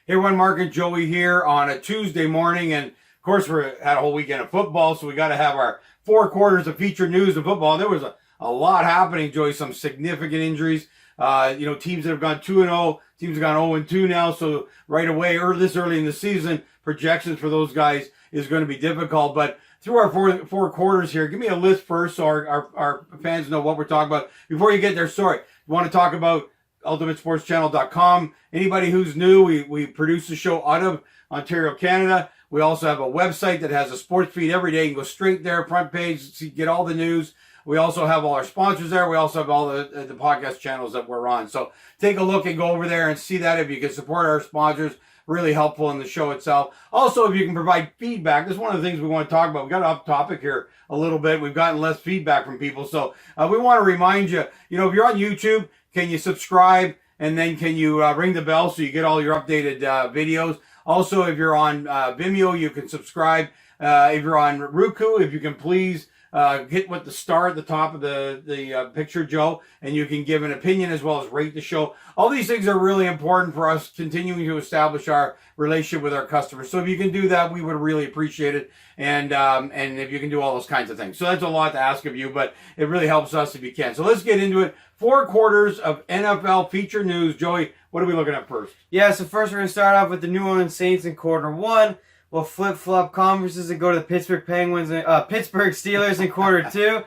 Hey everyone, Mark and Joey here on a Tuesday morning, and of course we had a whole weekend of football, so we got to have our 4 quarters of featured news of football. There was a lot happening, Joey. Some significant injuries. Teams that have gone 2-0, teams have gone 0-2 now. So right away, this early in the season, projections for those guys is going to be difficult. But through our four quarters here, give me a list first so our fans know what we're talking about. Before you get there, sorry, you want to talk about ultimatesportschannel.com. Anybody who's new, we produce the show out of Ontario, Canada. We also have a website that has a sports feed every day. You can go straight there, front page, see, get all the news. We also have all our sponsors there. We also have all the podcast channels that we're on. So take a look and go over there and see that. If you can support our sponsors, really helpful in the show itself. Also, if you can provide feedback, this is one of the things we want to talk about. We got off topic here a little bit. We've gotten less feedback from people. So we want to remind you, if you're on YouTube, can you subscribe, and then can you ring the bell so you get all your updated videos? Also, if you're on Vimeo, you can subscribe. If you're on Roku, if you can please hit with the star at the top of the picture, Joe, and you can give an opinion as well as rate the show. All these things are really important for us continuing to establish our relationship with our customers. So if you can do that, we would really appreciate it. And if you can do all those kinds of things. So that's a lot to ask of you, but it really helps us if you can. So let's get into it. 4 quarters of NFL feature news. Joey, what are we looking at first? Yeah, so first we're going to start off with the New Orleans Saints in quarter 1. We'll flip-flop conferences and go to the Pittsburgh Steelers in quarter 2.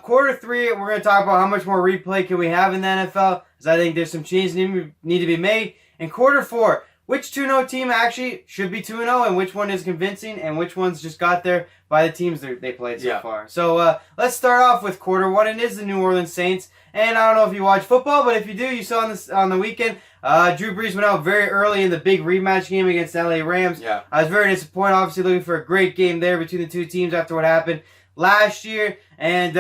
Quarter 3, we're going to talk about how much more replay can we have in the NFL, because I think there's some changes need to be made. In quarter 4, which 2-0 team actually should be 2-0, and which one is convincing, and which ones just got there by the teams they played so far. So let's start off with quarter 1, and it is the New Orleans Saints. And I don't know if you watch football, but if you do, you saw on the weekend, Drew Brees went out very early in the big rematch game against the LA Rams. Yeah. I was very disappointed, obviously looking for a great game there between the two teams after what happened last year. And,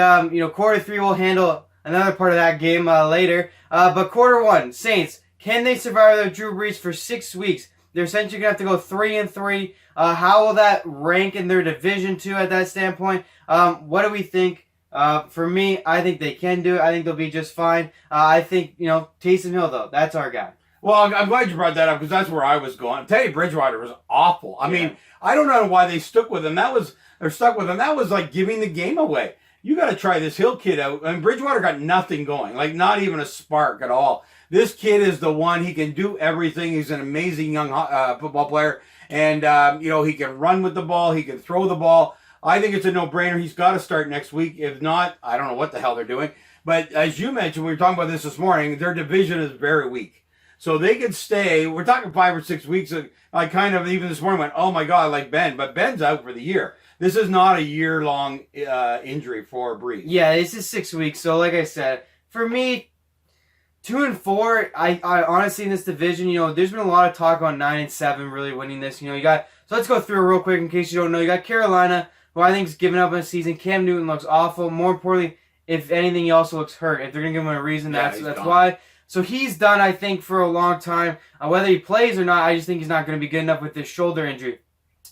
quarter 3 will handle another part of that game later. But quarter 1, Saints, can they survive with Drew Brees for 6 weeks? They're essentially going to have to go 3-3. How will that rank in their division, too, at that standpoint? What do we think? For me, I think they can do it. I think they'll be just fine. I think, Taysom Hill, though, that's our guy. Well, I'm glad you brought that up because that's where I was going. Teddy Bridgewater was awful. I mean, I don't know why they stuck with him. That was like giving the game away. You got to try this Hill kid out. And Bridgewater got nothing going, like not even a spark at all. This kid is the one. He can do everything. He's an amazing young football player. And, he can run with the ball. He can throw the ball. I think it's a no-brainer. He's got to start next week. If not, I don't know what the hell they're doing. But as you mentioned, we were talking about this morning, their division is very weak. So they could stay, we're talking 5 or 6 weeks. I kind of, even this morning, went, oh my God, like Ben. But Ben's out for the year. This is not a year-long injury for Brees. Yeah, this is 6 weeks. So like I said, for me, 2-4, I honestly, in this division, there's been a lot of talk on 9-7 really winning this. So let's go through it real quick in case you don't know. You got Carolina, who I think is giving up on the season. Cam Newton looks awful. More importantly, if anything, he also looks hurt. If they're going to give him a reason, that's why. So he's done, I think, for a long time. Whether he plays or not, I just think he's not going to be good enough with this shoulder injury.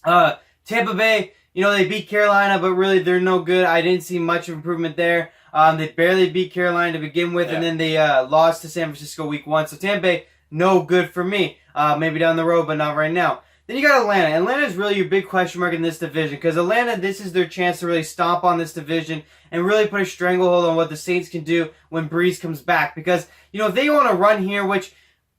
Tampa Bay, they beat Carolina, but really they're no good. I didn't see much improvement there. They barely beat Carolina to begin with, and then they lost to San Francisco week 1. So Tampa Bay, no good for me. Maybe down the road, but not right now. Then you got Atlanta. Atlanta is really your big question mark in this division because Atlanta, this is their chance to really stomp on this division and really put a stranglehold on what the Saints can do when Brees comes back. Because, if they want to run here, which,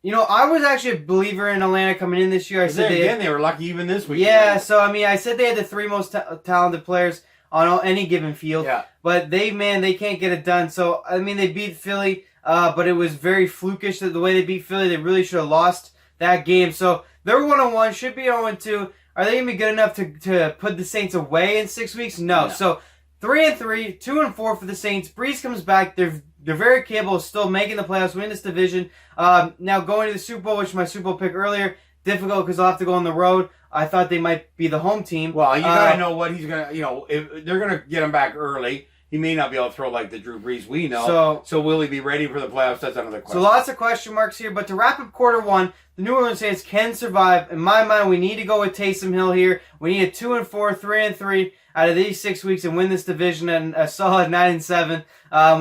I was actually a believer in Atlanta coming in this year. I said they were lucky even this week. Yeah, so, I said they had the 3 most talented players on any given field. Yeah. But they can't get it done. So, they beat Philly, but it was very flukish the way they beat Philly. They really should have lost that game. So, they're 1-1, should be 0-2. Are they going to be good enough to put the Saints away in 6 weeks? No. So, 3-3, 2-4 for the Saints. Brees comes back. They're very capable of still making the playoffs, win this division. Now, going to the Super Bowl, which was my Super Bowl pick earlier, difficult because they'll have to go on the road. I thought they might be the home team. Well, you got to know what he's going to, if they're going to get him back early. He may not be able to throw like the Drew Brees we know. So will he be ready for the playoffs? That's another question. So lots of question marks here. But to wrap up quarter 1, the New Orleans Saints can survive. In my mind, we need to go with Taysom Hill here. We need a 2-4, 3-3 out of these 6 weeks and win this division and a solid 9-7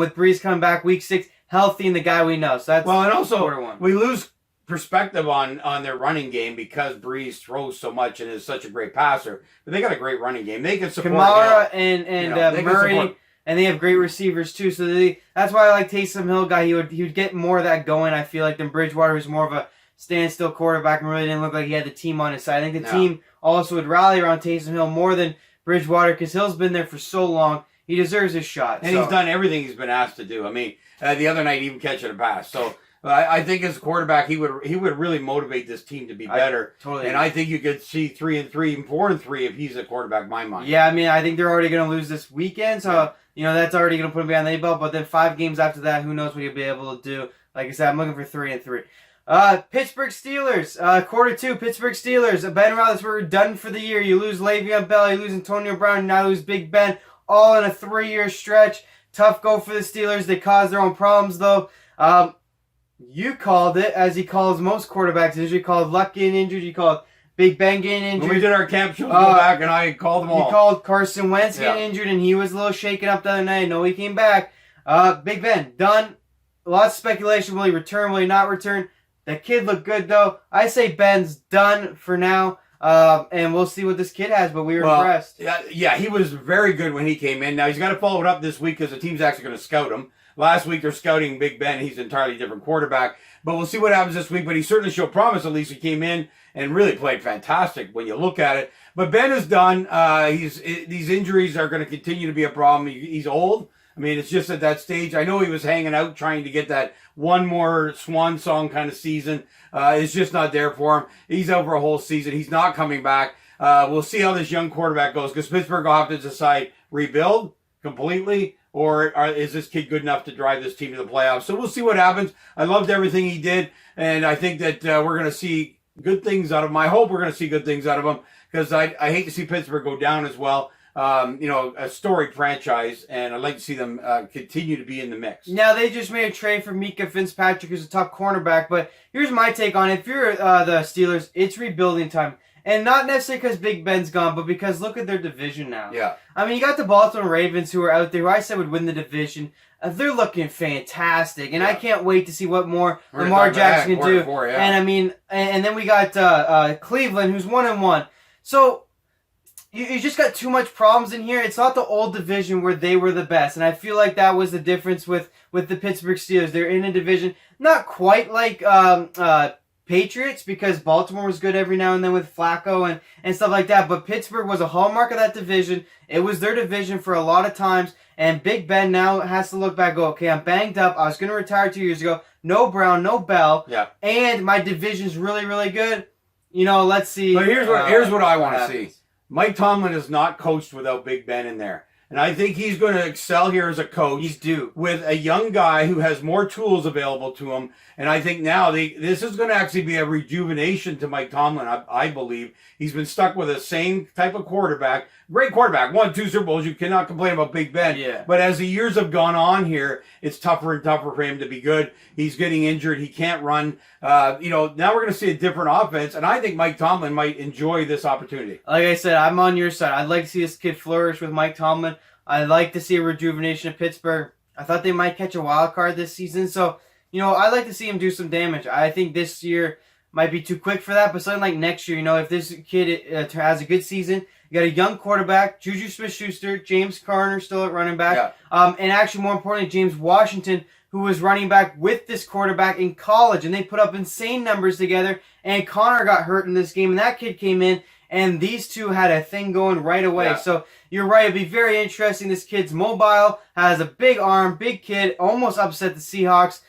with Brees coming back week 6, healthy and the guy we know. So that's and also quarter 1. We lose perspective on their running game because Breeze throws so much and is such a great passer. But they got a great running game. They can support Kamara Hill. and Murray, and they have great receivers too. So that's why I like Taysom Hill guy. He would get more of that going. I feel like than Bridgewater, who's more of a standstill quarterback and really didn't look like he had the team on his side. I think the team also would rally around Taysom Hill more than Bridgewater because Hill's been there for so long. He deserves his shot. And he's done everything he's been asked to do. I mean, the other night even catching a pass. So I think as a quarterback, he would really motivate this team to be better. I think you could see 3-3, even 4-3 if he's a quarterback. In my mind. Yeah, I mean, I think they're already going to lose this weekend, so that's already going to put him behind the 8 belt. But then 5 games after that, who knows what he'll be able to do? Like I said, I'm looking for 3-3. Pittsburgh Steelers, quarter 2, Pittsburgh Steelers. Ben Roethlisberger done for the year. You lose Le'Veon Bell, you lose Antonio Brown, you now lose Big Ben, all in a 3-year stretch. Tough go for the Steelers. They caused their own problems, though. You called it, as he calls most quarterbacks. You called Luck getting injured. You called Big Ben getting injured. When we did our camp shows, go back, and I called them all. You called Carson Wentz getting injured, and he was a little shaken up the other night. No, he came back. Big Ben, done. Lots of speculation. Will he return? Will he not return? The kid looked good, though. I say Ben's done for now. And we'll see what this kid has, but we were impressed. Yeah, he was very good when he came in. Now, he's got to follow it up this week because the team's actually going to scout him. Last week, they're scouting Big Ben. He's an entirely different quarterback. But we'll see what happens this week. But he certainly showed promise. At least he came in and really played fantastic when you look at it. But Ben is done. These injuries are going to continue to be a problem. He's old. I mean, it's just at that stage. I know he was hanging out trying to get that one more swan song kind of season. It's just not there for him. He's out for a whole season. He's not coming back. We'll see how this young quarterback goes because Pittsburgh will have to decide rebuild completely or is this kid good enough to drive this team to the playoffs? So we'll see what happens. I loved everything he did, and I think that we're going to see good things out of him. I hope we're going to see good things out of him because I hate to see Pittsburgh go down as well. A storied franchise, and I'd like to see them continue to be in the mix. Now, they just made a trade for Mika Fitzpatrick, who's a top cornerback, but here's my take on it. If you're the Steelers, it's rebuilding time. And not necessarily because Big Ben's gone, but because look at their division now. Yeah. I mean, you got the Baltimore Ravens who are out there, who I said would win the division. They're looking fantastic, and I can't wait to see what more Lamar Jackson can do. And I mean, and then we got Cleveland, who's 1-1. So you just got too much problems in here. It's not the old division where they were the best, and I feel like that was the difference with the Pittsburgh Steelers. They're in a division not quite like Patriots because Baltimore was good every now and then with Flacco and stuff like that, but Pittsburgh was a hallmark of that division. It was their division for a lot of times, and Big Ben now has to look back and go, okay, I'm banged up. I was going to retire 2 years ago. No Brown, no Bell, and my division's really, really good. Let's see. But here's what I want to see. Mike Tomlin is not coached without Big Ben in there. And I think he's going to excel here as a coach. He's due. With a young guy who has more tools available to him. And I think now this is going to actually be a rejuvenation to Mike Tomlin, I believe. He's been stuck with the same type of quarterback. Great quarterback. Won 2 Super Bowls. You cannot complain about Big Ben. Yeah. But as the years have gone on here, it's tougher and tougher for him to be good. He's getting injured. He can't run. Now we're going to see a different offense. And I think Mike Tomlin might enjoy this opportunity. Like I said, I'm on your side. I'd like to see this kid flourish with Mike Tomlin. I'd like to see a rejuvenation of Pittsburgh. I thought they might catch a wild card this season. So, I'd like to see him do some damage. I think this year might be too quick for that. But something like next year, if this kid has a good season, you got a young quarterback, Juju Smith-Schuster, James Conner still at running back. Yeah. And actually, more importantly, James Washington, who was running back with this quarterback in college. And they put up insane numbers together. And Conner got hurt in this game. And that kid came in. And these two had a thing going right away. Yeah. So you're right. It'd be very interesting. This kid's mobile, has a big arm, big kid, almost upset the Seahawks.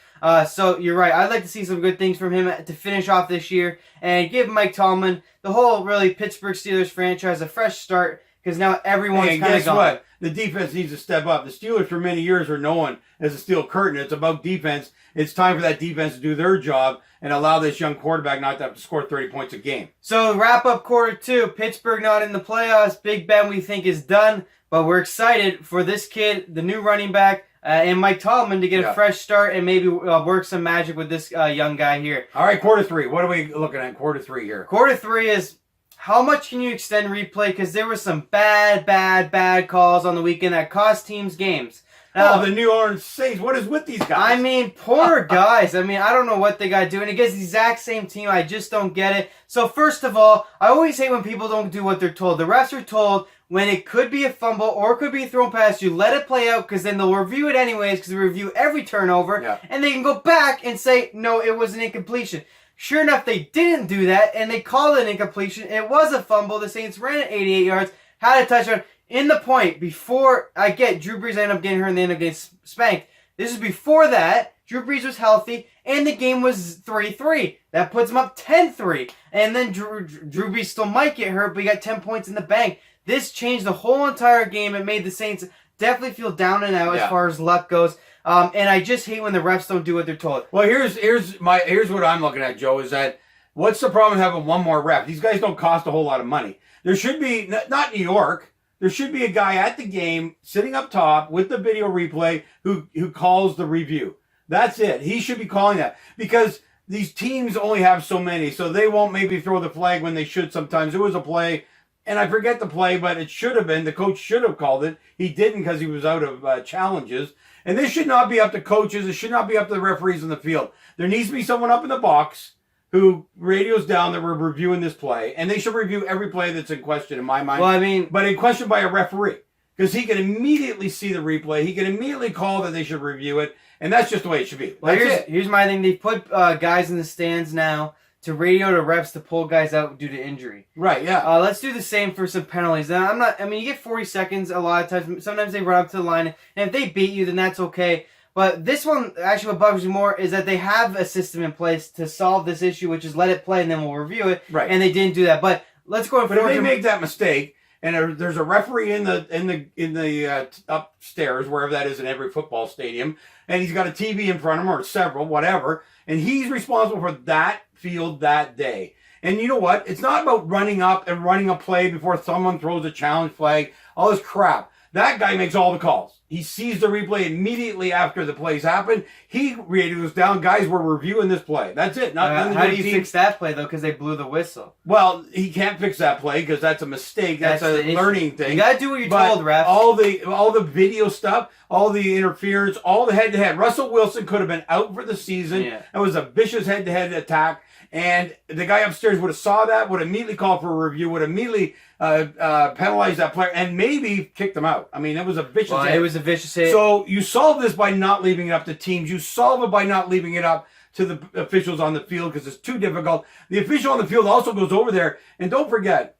So you're right. I'd like to see some good things from him to finish off this year and give Mike Tomlin, the whole really Pittsburgh Steelers franchise, a fresh start because now everyone's kind of gone. Guess what? The defense needs to step up. The Steelers for many years are known as a steel curtain. It's about defense. It's time for that defense to do their job and allow this young quarterback not to have to score 30 points a game. So wrap up quarter 2. Pittsburgh not in the playoffs. Big Ben we think is done, but we're excited for this kid, the new running back, and Mike Tomlin to get a fresh start and maybe work some magic with this young guy here. All right, quarter 3. What are we looking at quarter 3 here? Quarter 3 is how much can you extend replay? Because there were some bad calls on the weekend that cost teams games. The New Orleans Saints. What is with these guys? I mean, poor guys. I mean, I don't know what they got to do. And against the exact same team, I just don't get it. So first of all, I always hate when people don't do what they're told. The refs are told when it could be a fumble or it could be thrown past you, let it play out because then they'll review it anyways because they review every turnover. And they can go back and say, no, it was an incompletion. Sure enough, they didn't do that and they called it an incompletion. It was a fumble. The Saints ran at 88 yards, had a touchdown. In the point, before I get Drew Brees ended up getting hurt and they ended up getting spanked. This is before that. Drew Brees was healthy and the game was 3-3. That puts him up 10-3. And then Drew Brees still might get hurt, but he got 10 points in the bank. This changed the whole entire game. It made the Saints definitely feel down and out as far as luck goes. And I just hate when the refs don't do what they're told. Well, here's what I'm looking at, Joe, is that what's the problem with having one more ref? These guys don't cost a whole lot of money. There should be, not New York, there should be a guy at the game sitting up top with the video replay who calls the review. That's it. He should be calling that because these teams only have so many, so they won't maybe throw the flag when they should sometimes. It was a play, and I forget the play, but it should have been. The coach should have called it. He didn't because he was out of challenges. And this should not be up to coaches. It should not be up to the referees in the field. There needs to be someone up in the box who radios down that we're reviewing this play, and they should review every play that's in question in my mind. Well, I mean, but in question by a referee because he can immediately see the replay. He can immediately call that they should review it, and that's just the way it should be. Well, here's my thing. They put guys in the stands now to radio to refs to pull guys out due to injury. Right, yeah. Let's do the same for some penalties. Now, you get 40 seconds a lot of times. Sometimes they run up to the line, and if they beat you, then that's okay. But this one, actually what bugs me more is that they have a system in place to solve this issue, which is let it play and then we'll review it. Right. And they didn't do that. But let's go But if they make that mistake, and there's a referee in the upstairs, wherever that is in every football stadium, and he's got a TV in front of him, or several, whatever, and he's responsible for that field that day. And you know what? It's not about running up and running a play before someone throws a challenge flag, all this crap. That guy makes all the calls. He sees the replay immediately after the plays happen. He radios down, guys, we're reviewing this play. That's it. How do you fix that play, though, because they blew the whistle? Well, he can't fix that play because that's a mistake. That's a learning thing. You got to do what you're told, ref. All the video stuff, all the interference, all the head-to-head. Russell Wilson could have been out for the season. Yeah. It was a vicious head-to-head attack. And the guy upstairs would have saw that, would immediately call for a review, would immediately penalize that player, and maybe kicked him out. I mean, it was a vicious hit. It was a vicious hit. So you solve this by not leaving it up to teams. You solve it by not leaving it up to the officials on the field because it's too difficult. The official on the field also goes over there, and don't forget,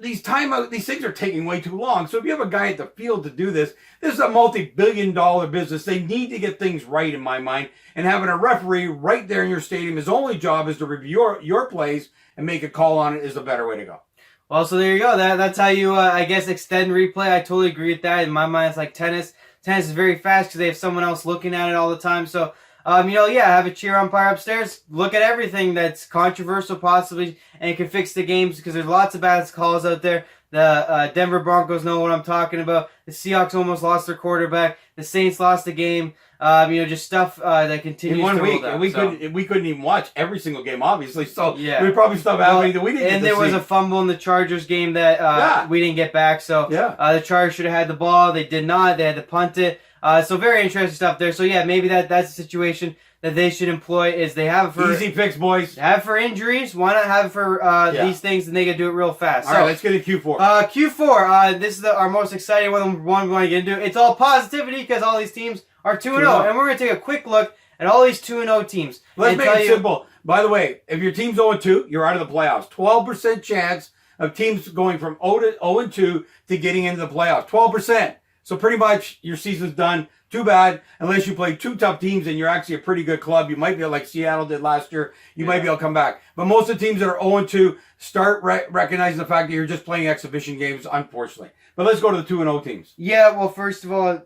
these things are taking way too long. So if you have a guy at the field to do this is a multi-billion-dollar business. They need to get things right, in my mind. And having a referee right there in your stadium, his only job is to review your plays and make a call on it is the better way to go. Well, so there you go. That's how you, I guess, extend replay. I totally agree with that. In my mind, it's like tennis. Tennis is very fast because they have someone else looking at it all the time. So, have a cheer umpire upstairs. Look at everything that's controversial, possibly, and it can fix the games because there's lots of bad calls out there. The Denver Broncos know what I'm talking about. The Seahawks almost lost their quarterback. The Saints lost the game. Just stuff that continues in 1 to week. roll down. We couldn't even watch every single game, obviously. So we probably stuff happening that we didn't. And there was a fumble in the Chargers game that we didn't get back. So the Chargers should have had the ball. They did not. They had to punt it. So very interesting stuff there. So maybe that's the situation that they should employ is they have it for easy fix, boys. Have it for injuries. Why not have it for these things and they can do it real fast? All right, let's get into Q4. Q4. This is our most exciting one we want to get into. It's all positivity because all these teams are 2-0, and we're going to take a quick look at all these 2-0 teams. Let's make it simple. By the way, if your team's 0-2, you're out of the playoffs. 12% chance of teams going from 0-2 to getting into the playoffs. 12%. So pretty much your season's done. Too bad, unless you play two tough teams and you're actually a pretty good club. You might be able, like Seattle did last year. You might be able to come back. But most of the teams that are 0-2 start recognizing the fact that you're just playing exhibition games, unfortunately. But let's go to the 2-0 teams. Yeah, well, first of all, I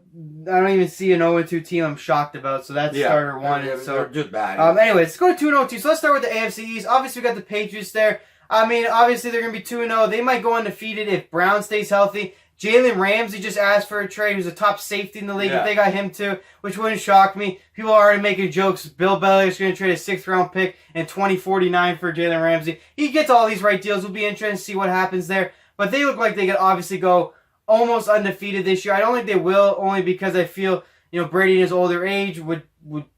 don't even see an 0-2 team I'm shocked about, so that's starter one. So they're just bad. Anyway, let's go to 2-0 So let's start with the AFC East. Obviously, we got the Patriots there. I mean, obviously, they're going to be 2-0. They might go undefeated if Brown stays healthy. Jalen Ramsey just asked for a trade. Who's a top safety in the league. If they got him too, which wouldn't shock me. People are already making jokes. Bill Belichick's going to trade a 6th-round pick in 2049 for Jalen Ramsey. He gets all these right deals. It'll be interesting to see what happens there. But they look like they could obviously go almost undefeated this year. I don't think they will, only because I feel, Brady in his older age would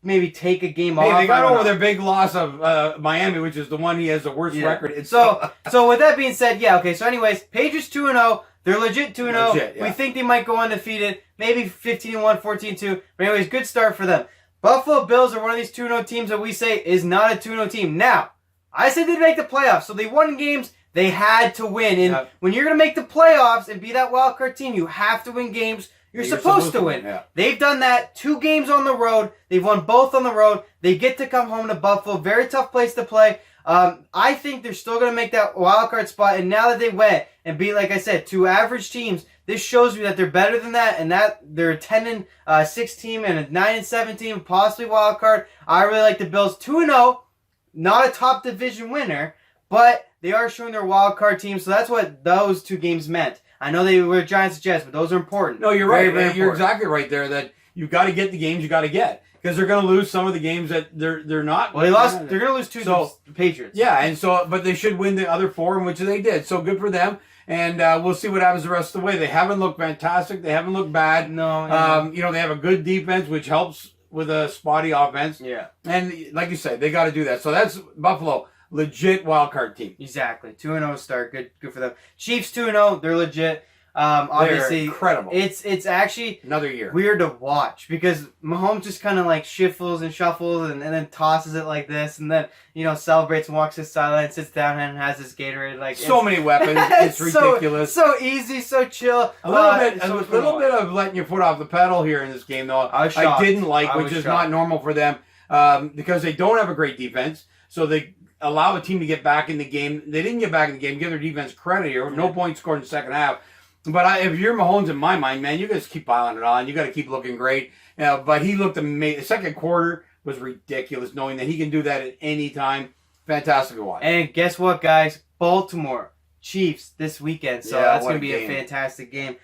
maybe take a game off. They got over their big loss of Miami, which is the one he has the worst record. So with that being said, okay. So anyways, Patriots 2-0. They're legit 2-0. Yeah. We think they might go undefeated, maybe 15-1, 14-2. But anyways, good start for them. Buffalo Bills are one of these 2-0 teams that we say is not a 2-0 team. Now, I said they'd make the playoffs, so they won games they had to win. And when you're going to make the playoffs and be that wild card team, you have to win games you're supposed to win. Yeah. They've done that 2 games on the road. They've won both on the road. They get to come home to Buffalo. Very tough place to play. I think they're still going to make that wild card spot. And now that they went and beat, like I said, 2 average teams, this shows me that they're better than that, and that they're a 10-6 team and a 9-7 team, possibly wild card. I really like the Bills 2-0, not a top division winner, but they are showing their wild card team. So that's what those 2 games meant. I know they were Giants and Jets, but those are important. No, you're very, right. very You're important. exactly right there. That you got to get the games you got to get, because they're going to lose some of the games that they're not. Well, they lost. They're going to lose 2 to the Patriots. Yeah, and so but they should win the other 4, in which they did. So good for them. And we'll see what happens the rest of the way. They haven't looked fantastic. They haven't looked bad. No. They have a good defense, which helps with a spotty offense. Yeah. And like you said, they got to do that. So that's Buffalo, legit wild card team. Exactly. 2-0 start. Good for them. Chiefs 2-0. They're legit. Obviously, they're incredible. It's actually another year weird to watch because Mahomes just kind of like shuffles and then tosses it like this, and then celebrates and walks his sideline, sits down and has his Gatorade. Like so many weapons, it's ridiculous. So easy, so chill. A little bit of letting your foot off the pedal here in this game, though. I didn't like, which is not normal for them, because they don't have a great defense. So they allow a team to get back in the game. They didn't get back in the game. Give their defense credit here. No points scored in the second half. But if you're Mahomes, in my mind, man, you got to keep piling it on. You got to keep looking great. But he looked amazing. The second quarter was ridiculous, knowing that he can do that at any time. Fantastic to watch. And guess what, guys? Baltimore Chiefs this weekend. So that's going to be a fantastic game.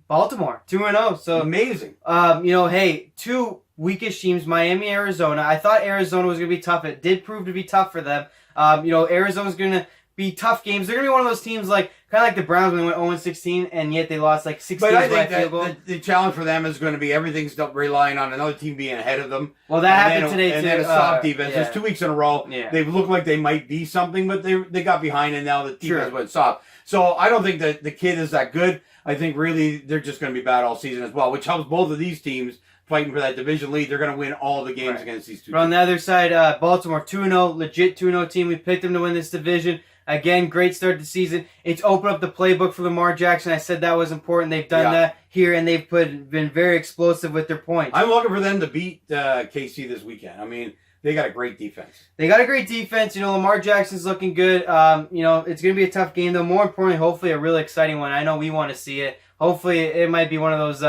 Baltimore 2-0. So amazing. Hey, 2 weakest teams, Miami, Arizona. I thought Arizona was going to be tough. It did prove to be tough for them. Arizona's going to be tough games. They're going to be one of those teams kind of like the Browns when they went 0-16, and yet they lost 6 But games I by field goal. think the challenge for them is going to be everything's still relying on another team being ahead of them. Well, that happened today, too. And then a soft defense. Yeah. There's 2 weeks in a row. Yeah. They've looked like they might be something, but they got behind, and now the defense went soft. So I don't think that the kid is that good. I think really they're just going to be bad all season as well, which helps both of these teams fighting for that division lead. They're going to win all the games against these 2 teams. On the other side, Baltimore 2-0, legit 2-0 team. We picked them to win this division. Again, great start to the season. It's opened up the playbook for Lamar Jackson. I said that was important. They've done that here, and they've been very explosive with their points. I'm looking for them to beat KC this weekend. I mean, they got a great defense. They got a great defense. Lamar Jackson's looking good. It's going to be a tough game, though. More importantly, hopefully a really exciting one. I know we want to see it. Hopefully it might be one of those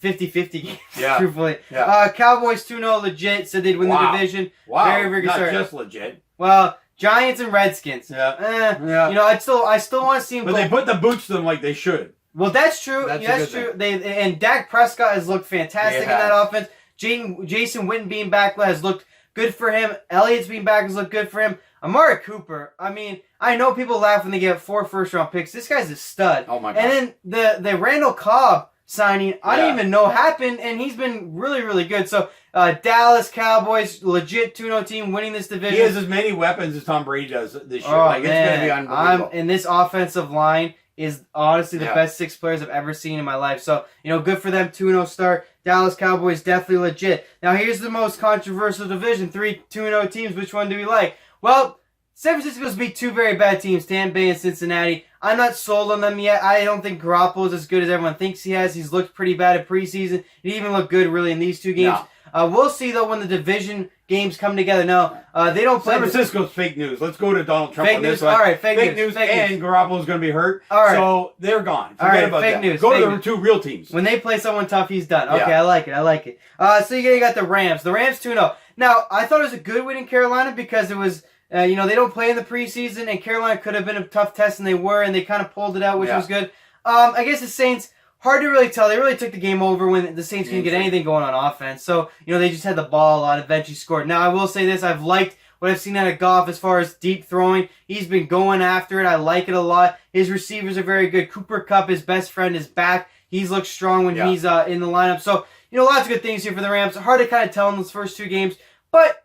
50-50 games, truthfully. Yeah. Cowboys 2-0 legit, said they'd win the division. Wow. Very, very good Not start. just legit. Well, Giants and Redskins. Yeah. I still want to see them But they put the boots to them like they should. Well, that's true. That's true. And Dak Prescott has looked fantastic in that offense. Jason Witten being back has looked good for him. Elliott's being back has looked good for him. Amari Cooper. I mean, I know people laugh when they get 4 first-round picks. This guy's a stud. Oh my God. And then the Randall Cobb signing, I didn't even know happened, and he's been really, really good. So Dallas Cowboys, legit 2-0 team, winning this division. He has as many weapons as Tom Brady does this year. It's going to be unbelievable. And this offensive line is honestly the best 6 players I've ever seen in my life. So, good for them, 2-0 start. Dallas Cowboys, definitely legit. Now, here's the most controversial division, 3 2-0 teams. Which one do we like? Well, San Francisco's beat 2 very bad teams, Tampa Bay and Cincinnati. I'm not sold on them yet. I don't think Garoppolo's as good as everyone thinks he has. He's looked pretty bad in preseason. He didn't even look good, really, in these 2 games. No. We'll see, though, when the division games come together. No, they don't play. San Francisco's fake news. Let's go to Donald Trump on this one. All right, fake news. Fake and Garoppolo's going to be hurt. All right. So they're gone. Forget about fake that. news. Go fake to the 2 real teams. When they play someone tough, he's done. Okay, I like it. So you got the Rams. The Rams 2-0. Now, I thought it was a good win in Carolina because it was... they don't play in the preseason, and Carolina could have been a tough test, and they were, and they kind of pulled it out, which was good. I guess the Saints, hard to really tell. They really took the game over when the Saints couldn't get anything going on offense. So, they just had the ball a lot, eventually scored. Now, I will say this. I've liked what I've seen out of Goff as far as deep throwing. He's been going after it. I like it a lot. His receivers are very good. Cooper Kupp, his best friend, is back. He's looked strong when he's in the lineup. So, lots of good things here for the Rams. Hard to kind of tell in those first 2 games, but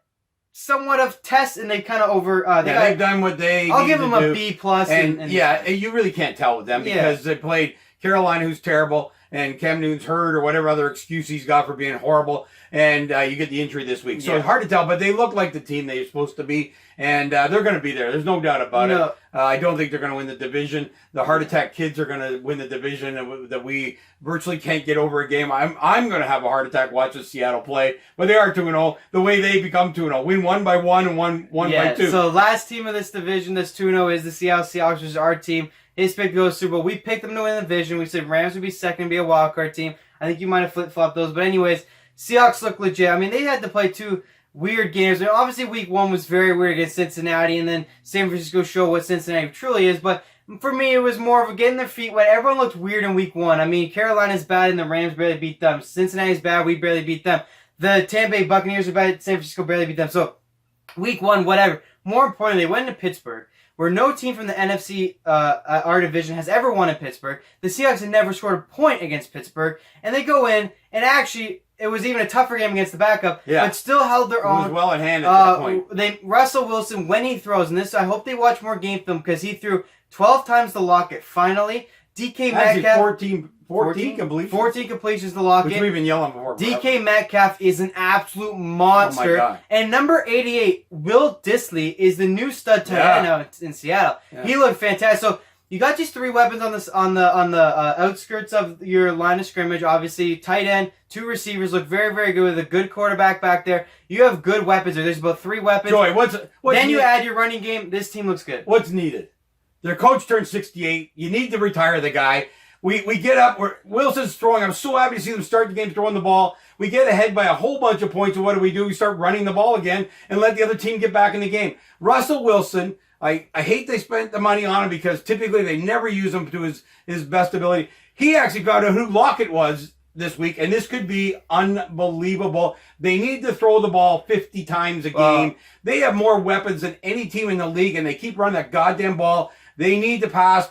somewhat of tests, and they kind of they've done what they I'll give them a do. B+. And you really can't tell with them because they played Carolina, who's terrible, and Cam Newton's hurt or whatever other excuse he's got for being horrible, and you get the injury this week. So it's hard to tell, but they look like the team they're supposed to be, and they're going to be there. There's no doubt about it. I don't think they're going to win the division. The Heart Attack Kids are going to win the division, and that we virtually can't get over a game. I'm going to have a heart attack watching Seattle play, but they are 2-0. The way they become 2-0, win 1 by 1 and 1 by 2. So last team of this division that's 2-0 is the Seattle Seahawks, which is our team. His pick to go to the Super Bowl. We picked them to win the division. We said Rams would be second, be a wild card team. I think you might have flip-flopped those. But anyways, Seahawks look legit. I mean, they had to play 2 weird games. I mean, obviously, week 1 was very weird against Cincinnati, and then San Francisco showed what Cincinnati truly is. But for me, it was more of a getting their feet wet. Everyone looked weird in week 1. I mean, Carolina's bad, and the Rams barely beat them. Cincinnati's bad. We barely beat them. The Tampa Bay Buccaneers are bad. San Francisco barely beat them. So, week 1, whatever. More importantly, they went to Pittsburgh, where no team from the NFC, our division, has ever won in Pittsburgh. The Seahawks had never scored a point against Pittsburgh. And they go in, and actually, it was even a tougher game against the backup, but still held their own. It was well in hand at that point. Russell Wilson, when he throws, and this, I hope they watch more game film, because he threw 12 times the Lockett, finally. DK Metcalf. 14 completions. 14 completions to Lockett. Which we've been yelling before. DK Metcalf is an absolute monster. Oh my God. And number 88, Will Dissly, is the new stud tight end now in Seattle. Yeah. He looked fantastic. So you got these 3 weapons on the outskirts of your line of scrimmage. Obviously, tight end, 2 receivers look very, very good with a good quarterback back there. You have good weapons there. There's about 3 weapons. Joy, then you add your running game. This team looks good. What's needed? Their coach turned 68. You need to retire the guy. We get up. Wilson's throwing. I'm so happy to see them start the game throwing the ball. We get ahead by a whole bunch of points. And what do? We start running the ball again and let the other team get back in the game. Russell Wilson, I hate they spent the money on him because typically they never use him to his best ability. He actually found out who Lockett was this week, and this could be unbelievable. They need to throw the ball 50 times a game. They have more weapons than any team in the league, and they keep running that goddamn ball. They need to pass.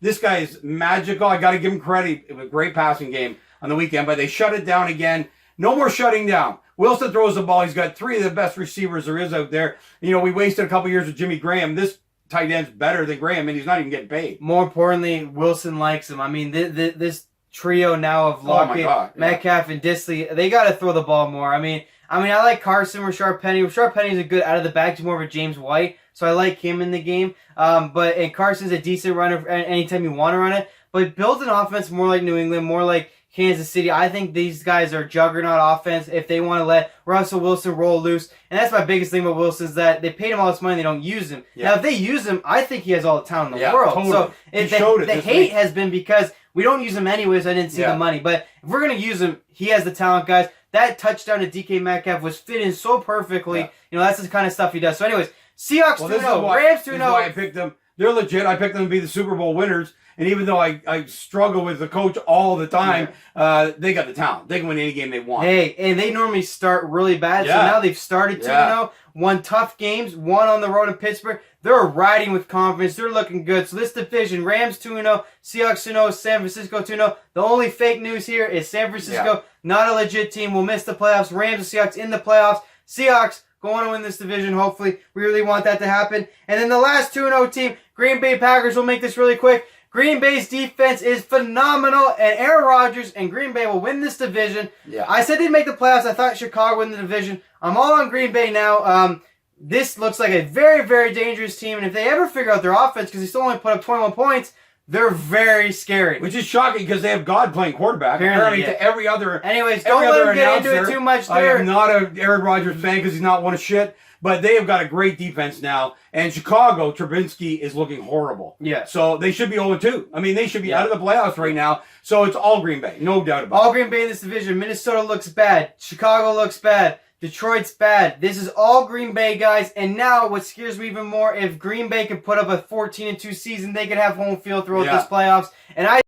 This guy is magical. I got to give him credit. It was a great passing game on the weekend, but they shut it down again. No more shutting down. Wilson throws the ball. He's got 3 of the best receivers there is out there. We wasted a couple years with Jimmy Graham. This tight end's better than Graham, and he's not even getting paid. More importantly, Wilson likes him. I mean, this trio now of Lockett, Metcalf, and Dissly, they got to throw the ball more. I mean, I like Carson, Rashard Penny. Rashard Penny's a good out of the bag. He's more of a James White, so I like him in the game. And Carson's a decent runner anytime you want to run it. But build an offense more like New England, more like Kansas City. I think these guys are juggernaut offense if they want to let Russell Wilson roll loose. And that's my biggest thing about Wilson is that they paid him all this money and they don't use him. Yeah. Now, if they use him, I think he has all the talent in the world. Totally. So the hate has been because we don't use him anyways. I didn't see the money. But if we're going to use him, he has the talent, guys. That touchdown to DK Metcalf was fit in so perfectly. That's the kind of stuff he does. So anyways, Seahawks 2-0, Rams 2-0. This is why I picked them. They're legit. I picked them to be the Super Bowl winners. And even though I struggle with the coach all the time, they got the talent. They can win any game they want. Hey, and they normally start really bad. So now they've started 2-0, won tough games, won on the road in Pittsburgh. They're riding with confidence. They're looking good. So this division, Rams 2-0, Seahawks 2-0, San Francisco 2-0. The only fake news here is San Francisco, not a legit team, will miss the playoffs. Rams and Seahawks in the playoffs. Seahawks going to win this division, hopefully. We really want that to happen. And then the last 2-0 team, Green Bay Packers, will make this really quick. Green Bay's defense is phenomenal, and Aaron Rodgers and Green Bay will win this division. I said they'd make the playoffs. I thought Chicago would win the division. I'm all on Green Bay now. This looks like a very, very dangerous team, and if they ever figure out their offense, because they still only put up 21 points, they're very scary. Which is shocking because they have God playing quarterback. Apparently to every other. Anyways, don't let them get into it too much there. I am not an Aaron Rodgers fan because he's not one of shit. But they have got a great defense now. And Chicago, Trubinsky is looking horrible. So they should be 0-2. I mean, they should be out of the playoffs right now. So it's all Green Bay. No doubt about it. All Green Bay in this division. Minnesota looks bad. Chicago looks bad. Detroit's bad. This is all Green Bay, guys. And now what scares me even more, if Green Bay can put up a 14-2 season, they could have home field throughout this playoffs. And I